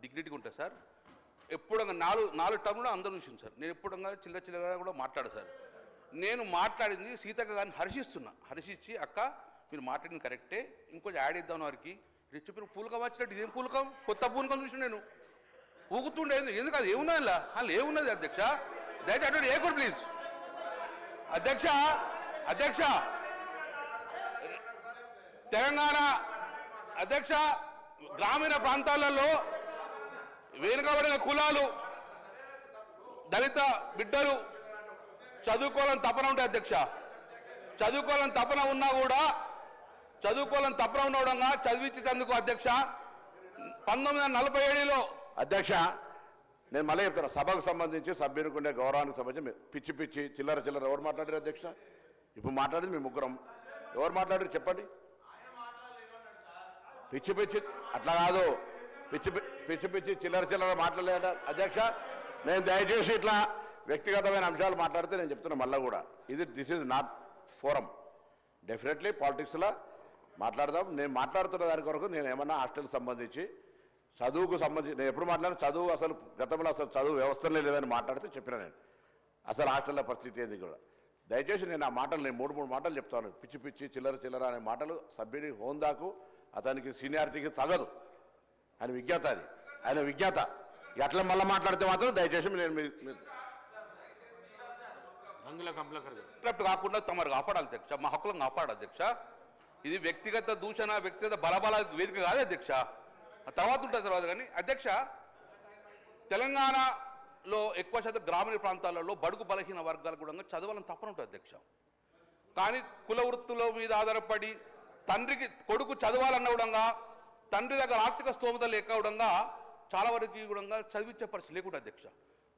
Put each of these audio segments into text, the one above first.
డిగ్నిటీగా ఉంటుంది సార్. ఎప్పుడంగా నాలుగు టర్మ్లో అందరూ చూసింది సార్. నేను ఎప్పుడంగా చిల్లరగా కూడా మాట్లాడు సార్. నేను మాట్లాడింది సీతక్క గారిని హర్షించి అక్క మీరు మాట్లాడింది కరెక్టే, ఇంకొంచెం యాడ్ ఇద్దాం వారికి చెప్పిన పూలకం వచ్చినట్టు ఇదేం పూలకం, కొత్త పూలకం చూసిన నేను ఊగుతుండేది. ఎందుకు అది ఏమున్నది ఇలా అసలు ఏమున్నది అధ్యక్ష? దయచేసి అటువంటి ఏ కూడా ప్లీజ్ అధ్యక్ష తెలంగాణ అధ్యక్ష గ్రామీణ ప్రాంతాలలో వెనుకబడిన కులాలు దళిత బిడ్డలు చదువుకోవాలని తపన ఉంటాయి అధ్యక్ష. చదువుకోవాలని తపన ఉన్నా కూడా చదివించేందుకు అధ్యక్ష 1947లో అధ్యక్ష నేను మళ్ళీ చెప్తాను, సభకు సంబంధించి సభ్యునికి ఉండే గౌరవానికి సంబంధించి పిచ్చి చిల్లర ఎవరు మాట్లాడారు అధ్యక్ష? ఇప్పుడు మాట్లాడింది మీ ముగ్గురం. ఎవరు మాట్లాడారు చెప్పండి. పిచ్చి అట్లా కాదు, పిచ్చి చిల్లర మాట్లాడలేదా అధ్యక్ష? నేను దయచేసి ఇట్లా వ్యక్తిగతమైన అంశాలు మాట్లాడితే నేను చెప్తున్నా మళ్ళీ కూడా this is not forum. Definitely పాలిటిక్స్లో మాట్లాడదాం. నేను మాట్లాడుతున్న దాని కొరకు నేను ఏమన్నా హాస్టల్ సంబంధించి చదువుకు సంబంధించి నేను ఎప్పుడు మాట్లాడిన చదువు అసలు గతంలో అసలు చదువు వ్యవస్థనే లేదని మాట్లాడితే చెప్పిన నేను అసలు హాస్టల్లో పరిస్థితి ఏంది కూడా. దయచేసి నేను ఆ మాటలు నేను మూడు మాటలు చెప్తాను. పిచ్చి చిల్లర అనే మాటలు సభ్యుడి హోందాకు అతనికి సీనియారిటీకి తగదు. ఆయన విజ్ఞత, అది ఆయన విజ్ఞత. అట్లా మళ్ళీ మాట్లాడితే మాత్రం దయచేసి నేను కాకుండా తమరు కాపాడాలి అధ్యక్ష, మా హక్కులను కాపాడాలి అధ్యక్ష. ఇది వ్యక్తిగత దూషణ, వ్యక్తిగత బలబల వేదిక కాదు అధ్యక్ష. తర్వాత ఉంటుంది తర్వాత. కానీ అధ్యక్ష తెలంగాణలో ఎక్కువ శాతం గ్రామీణ ప్రాంతాలలో బడుగు బలహీన వర్గాలు కూడా చదవాలని తప్పన ఉంటుంది అధ్యక్ష. కానీ కుల వృత్తుల మీద ఆధారపడి తండ్రికి కొడుకు చదవాలన్న కూడా తండ్రి దగ్గర ఆర్థిక స్తోమత లేకపోవడంగా చాలా వరకు కూడా చదివించే పరిస్థితి లేకుండా అధ్యక్ష.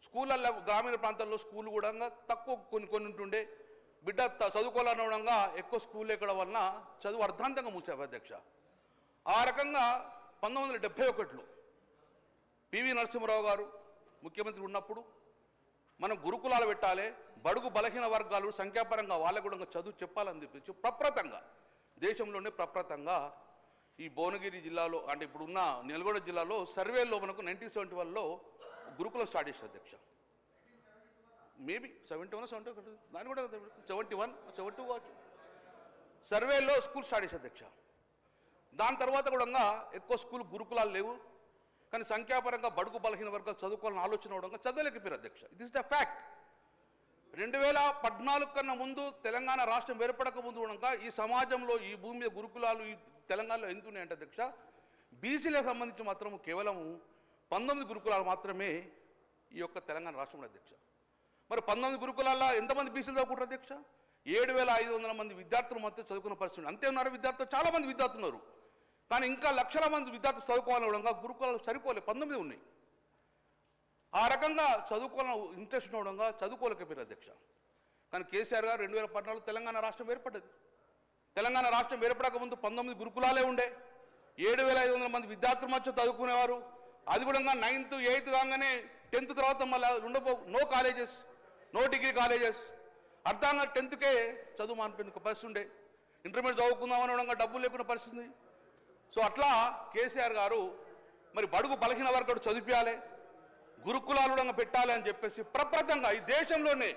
స్కూళ్ళల్లో గ్రామీణ ప్రాంతాల్లో స్కూల్ కూడా తక్కువ కొన్ని ఉంటుండే. బిడ్డ చదువుకోవాలనవడంగా ఎక్కువ స్కూల్ ఎక్కడం వలన చదువు అర్ధాంతంగా మూసారు అధ్యక్ష. ఆ రకంగా 1971లో పివి నరసింహారావు గారు ముఖ్యమంత్రి ఉన్నప్పుడు మనం గురుకులాలు పెట్టాలి, బడుగు బలహీన వర్గాలు సంఖ్యాపరంగా వాళ్ళకు కూడా చదువు చెప్పాలని చెప్పి ప్రప్రతంగా దేశంలోనే ప్రప్రతంగా ఈ భువనగిరి జిల్లాలో అంటే ఇప్పుడున్న నల్గొండ జిల్లాలో సర్వేలో మనకు 1971లో గురుకులం స్టార్ట్ చేశారు అధ్యక్ష. మేబీ 71 దాని కూడా 71 కావచ్చు. సర్వేలో స్కూల్ స్టార్ట్ చేశారు అధ్యక్ష. దాని తర్వాత కూడా ఎక్కువ స్కూల్ గురుకులాలు లేవు. కానీ సంఖ్యాపరంగా బడుగు బలహీన వర్గాలు చదువుకోవాలని ఆలోచన అవడంగా చదవలేకపోయారు అధ్యక్ష. ఇది ఇస్ ద ఫ్యాక్ట్. 2014 కన్నా ముందు తెలంగాణ రాష్ట్రం ఏర్పడక ముందు కూడా ఈ సమాజంలో ఈ భూమి మీద గురుకులాలు ఈ తెలంగాణలో ఎంత ఉన్నాయంటే అధ్యక్ష బీసీలకు సంబంధించి మాత్రం కేవలం 19 గురుకులాలు మాత్రమే ఈ యొక్క తెలంగాణ రాష్ట్రంలో అధ్యక్ష. మరి 19 గురుకులాల్లో ఎంతమంది బీసీలు చదువుకుంటారు అధ్యక్ష? 7,500 మంది విద్యార్థులు మొత్తం చదువుకున్న పరిస్థితి. అంతే ఉన్నారు విద్యార్థులు, చాలామంది విద్యార్థులు ఉన్నారు. కానీ ఇంకా లక్షల మంది విద్యార్థులు చదువుకోవాలనగా గురుకులాలు సరిపోలే, 19 ఉన్నాయి. ఆ రకంగా చదువుకోవాలని ఇంట్రెస్ట్ ఉండడంగా చదువుకోలేకపోయారు అధ్యక్ష. కానీ కేసీఆర్ గారు 2014 తెలంగాణ రాష్ట్రం ఏర్పడ్డది. తెలంగాణ రాష్ట్రం ఏర్పడక ముందు 19 గురుకులాలే ఉండే. 7,500 మంది విద్యార్థులు మధ్య చదువుకునేవారు. అది కూడా 9th 8th కాగానే 10th తర్వాత మళ్ళీ no colleges, no degree colleges. అర్థంగా 10thకే చదువు మానిపోయిన పరిస్థితి ఉండే. ఇంటర్మీడియట్ చదువుకుందామని ఉండగా డబ్బులు లేకున్న పరిస్థితి. సో అట్లా కేసీఆర్ గారు మరి బడుగు బలహీన వర్గాలు చదివించాలి, గురుకులాలు పెట్టాలి అని చెప్పేసి ప్రప్రథంగా ఈ దేశంలోనే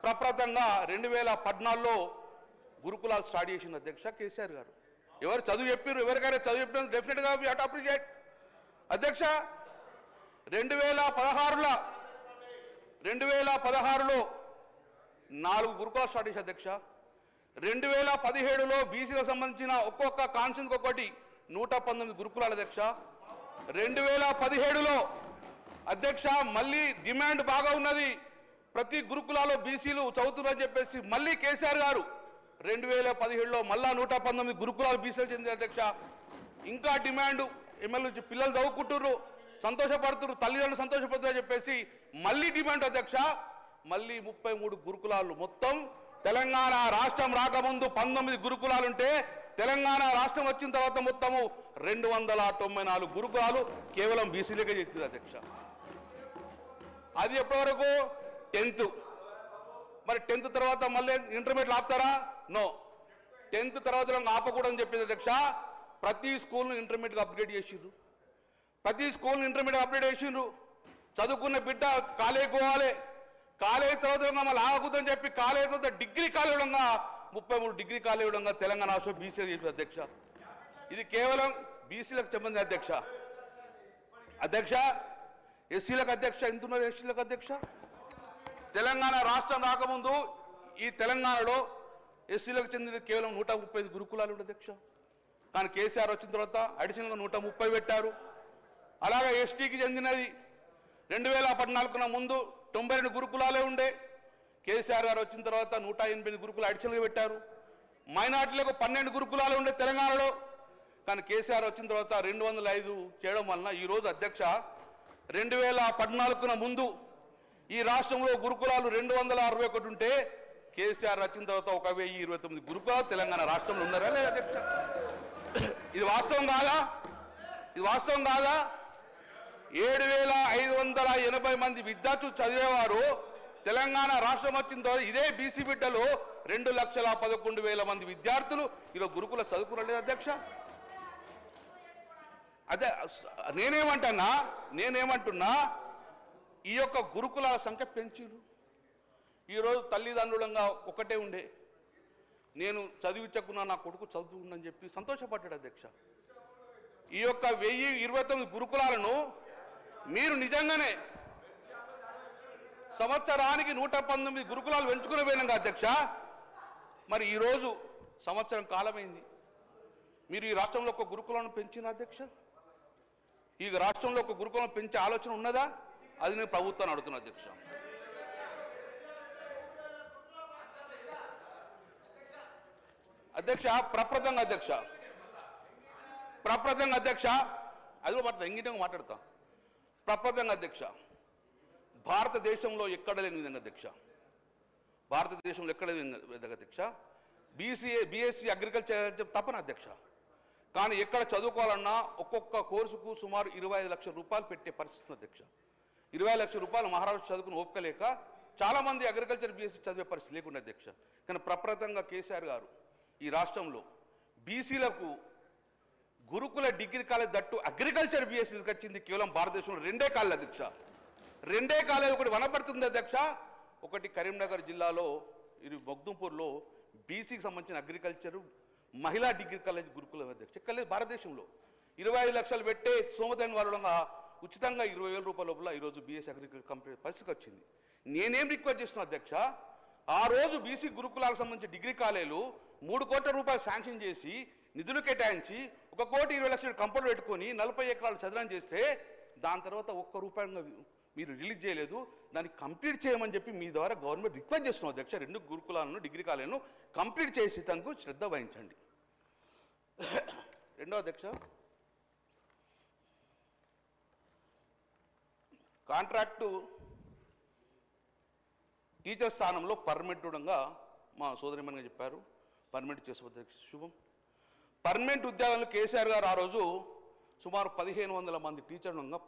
ప్రప్రథంగా 2014లో గురుకులాలు స్టార్ట్ చేసిన అధ్యక్ష కేసీఆర్ గారు. ఎవరు చదువు చెప్పారు, ఎవరికైనా చదువు చెప్పిన డెఫినెట్గా వి హావ్ టు అప్రిషియేట్ అధ్యక్ష. 2016లో 4 గురుకులాలు స్టార్ట్ చేశారు అధ్యక్ష. 2017లో బీసీలకు సంబంధించిన ఒక్కొక్క కాన్స్టిట్యూన్సీకి ఒక్కటి 119 గురుకులాలు అధ్యక్ష. 2017లో అధ్యక్ష మళ్ళీ డిమాండ్ బాగా ఉన్నది, ప్రతి గురుకులాలో బీసీలు చదువుతున్నారని చెప్పేసి మళ్ళీ కేసీఆర్ గారు 2017లో మళ్ళా 119 గురుకులాలు బీసీలు చెంది అధ్యక్ష. ఇంకా డిమాండ్ ఎమ్మెల్యే పిల్లలు చదువుకుంటున్నారు, సంతోషపడుతున్నారు, తల్లిదండ్రులు సంతోషపడుతున్నారు చెప్పేసి మళ్ళీ డిమాండ్ అధ్యక్ష. మళ్ళీ 33 గురుకులాలు. మొత్తం తెలంగాణ రాష్ట్రం రాకముందు 19 గురుకులాలు ఉంటే తెలంగాణ రాష్ట్రం వచ్చిన తర్వాత మొత్తము 294 గురుకులాలు కేవలం బీసీలకే చెప్తుంది అధ్యక్ష. అది ఎప్పటివరకు 10th. మరి 10th తర్వాత మళ్ళీ ఇంటర్మీడియట్ ఆపుతారా? నో. 10th తర్వాత ఆపకూడదని చెప్పింది అధ్యక్ష. ప్రతి స్కూల్ను ఇంటర్మీడియట్గా అప్గ్రేడ్ చేసిర్రు. ప్రతి స్కూల్ ఇంటర్మీడియట్ అప్డేట్ చేసిండ్రు. చదువుకున్న బిడ్డ కాలేజీకి పోవాలి, కాలేజీ తర్వాత మళ్ళీ ఆగుతుందని చెప్పి కాలేజీ తర్వాత degree college 33 degree college Telangana రాష్ట్రం బీసీ చేసిన అధ్యక్ష. ఇది కేవలం బీసీలకు సంబంధించిన అధ్యక్ష. అధ్యక్ష ఎస్సీలకు అధ్యక్ష ఎంతున్నారు? ఎస్సీలకు అధ్యక్ష తెలంగాణ రాష్ట్రం రాకముందు ఈ తెలంగాణలో ఎస్సీలకు చెందిన కేవలం 135 గురుకులాలు ఉండే అధ్యక్ష. కానీ కేసీఆర్ వచ్చిన తర్వాత అడిషనల్గా 130 పెట్టారు. అలాగే ఎస్టీకి చెందినది 2014 ముందు 92 గురుకులాలే ఉండే. కేసీఆర్ గారు వచ్చిన తర్వాత 188 గురుకులు అడిషనల్గా పెట్టారు. మైనార్టీలకు 12 గురుకులాలు ఉండే తెలంగాణలో. కానీ కేసీఆర్ వచ్చిన తర్వాత 205 చేయడం వలన ఈరోజు అధ్యక్ష 2014 ముందు ఈ రాష్ట్రంలో గురుకులాలు 261 ఉంటే కేసీఆర్ వచ్చిన తర్వాత 1029 గురుకులాలు తెలంగాణ రాష్ట్రంలో ఉన్నారా లేదా అధ్యక్ష? ఇది వాస్తవం కాదా? ఇది వాస్తవం కాదా? 7580 మంది విద్యార్థులు చదివేవారు తెలంగాణ రాష్ట్రం వచ్చిన తర్వాత ఇదే బీసీ బిడ్డలు 2,11,000 మంది విద్యార్థులు ఈరోజు గురుకుల చదువుకున్నారు అధ్యక్ష. అదే నేనేమంటున్నా ఈ యొక్క గురుకులాల సంఖ్య పెంచిరు. ఈరోజు తల్లిదండ్రులంగా ఒకటే ఉండే, నేను చదివించకున్నా నా కొడుకు చదువుకుందని చెప్పి సంతోషపడ్డాడు అధ్యక్ష. ఈ యొక్క 1029 గురుకులాలను మీరు నిజంగానే సంవత్సరానికి 119 గురుకులాలు పెంచుకునే పోయినాక అధ్యక్ష, మరి ఈరోజు సంవత్సరం కాలమైంది, మీరు ఈ రాష్ట్రంలో ఒక గురుకులను పెంచిన అధ్యక్ష? ఈ రాష్ట్రంలో ఒక గురుకులను పెంచే ఆలోచన ఉన్నదా? అది నేను ప్రభుత్వాన్ని అడుగుతున్నా అధ్యక్ష. అధ్యక్ష ప్రప్రదంగా అధ్యక్ష అది కూడా మాట్లాడతా, ఇంగిటంగా మాట్లాడతా. ప్రప్రదంగా అధ్యక్ష భారతదేశంలో ఎక్కడ లేని విధంగా అధ్యక్ష, భారతదేశంలో ఎక్కడ లేని విధంగా అధ్యక్ష బీఎస్సీ అగ్రికల్చర్ తప్పన అధ్యక్ష. కానీ ఎక్కడ చదువుకోవాలన్నా ఒక్కొక్క కోర్సుకు సుమారు 25 లక్షల రూపాయలు పెట్టే పరిస్థితి అధ్యక్ష. 20 లక్షల రూపాయలు మహారాష్ట్ర చదువుకుని ఒప్పుకోలేక చాలామంది అగ్రికల్చర్ బీఎస్సీ చదివే పరిస్థితి లేకుండా అధ్యక్ష. కానీ ప్రప్రదంగా కేసీఆర్ గారు ఈ రాష్ట్రంలో బీసీలకు గురుకుల degree college that agriculture BSc వచ్చింది కేవలం భారతదేశంలో 2 కాలేజ్ అధ్యక్ష. 2 కాలేజ్ ఒకటి వనపడుతుంది అధ్యక్ష, ఒకటి కరీంనగర్ జిల్లాలో ఇది మొగ్దుంపూర్లో బీసీకి సంబంధించిన అగ్రికల్చర్ మహిళా డిగ్రీ కాలేజ్ గురుకులం అధ్యక్ష. కాలేజ్ భారతదేశంలో 25 లక్షలు పెట్టే సోమతైన వాళ్ళంగా ఉచితంగా 20,000 రూపాయల లోపల ఈరోజు బీఎస్సీ అగ్రికల్చర్ కంపెనీ పరిస్థితికి వచ్చింది. నేనేం రిక్వెస్ట్ చేస్తున్నా అధ్యక్ష, ఆ రోజు బీసీ గురుకులాలకు సంబంధించిన డిగ్రీ కాలేజీలు 3 కోట్ల రూపాయలు శాంక్షన్ చేసి నిధులు కేటాయించి 1,20,00,000 కంపౌండ్ పెట్టుకొని 40 ఎకరాలు చదనం చేస్తే దాని తర్వాత 1 రూపాయి మీరు రిలీజ్ చేయలేదు. దాన్ని కంప్లీట్ చేయమని చెప్పి మీ ద్వారా గవర్నమెంట్ రిక్వెస్ట్ చేస్తున్నాం అధ్యక్ష. 2 గురుకులాలను డిగ్రీ కాలేజీలను కంప్లీట్ చేసి తనకు శ్రద్ధ వహించండి. రెండో అధ్యక్ష, కాంట్రాక్టు టీచర్ స్థానంలో పర్మనెంట్గా మా సోదరిమణిగా చెప్పారు, పర్మనెంట్ చేసే శుభం. పర్మనెంట్ ఉద్యోగాలను కేసీఆర్ గారు ఆ రోజు సుమారు 1,500 మంది టీచర్లుగా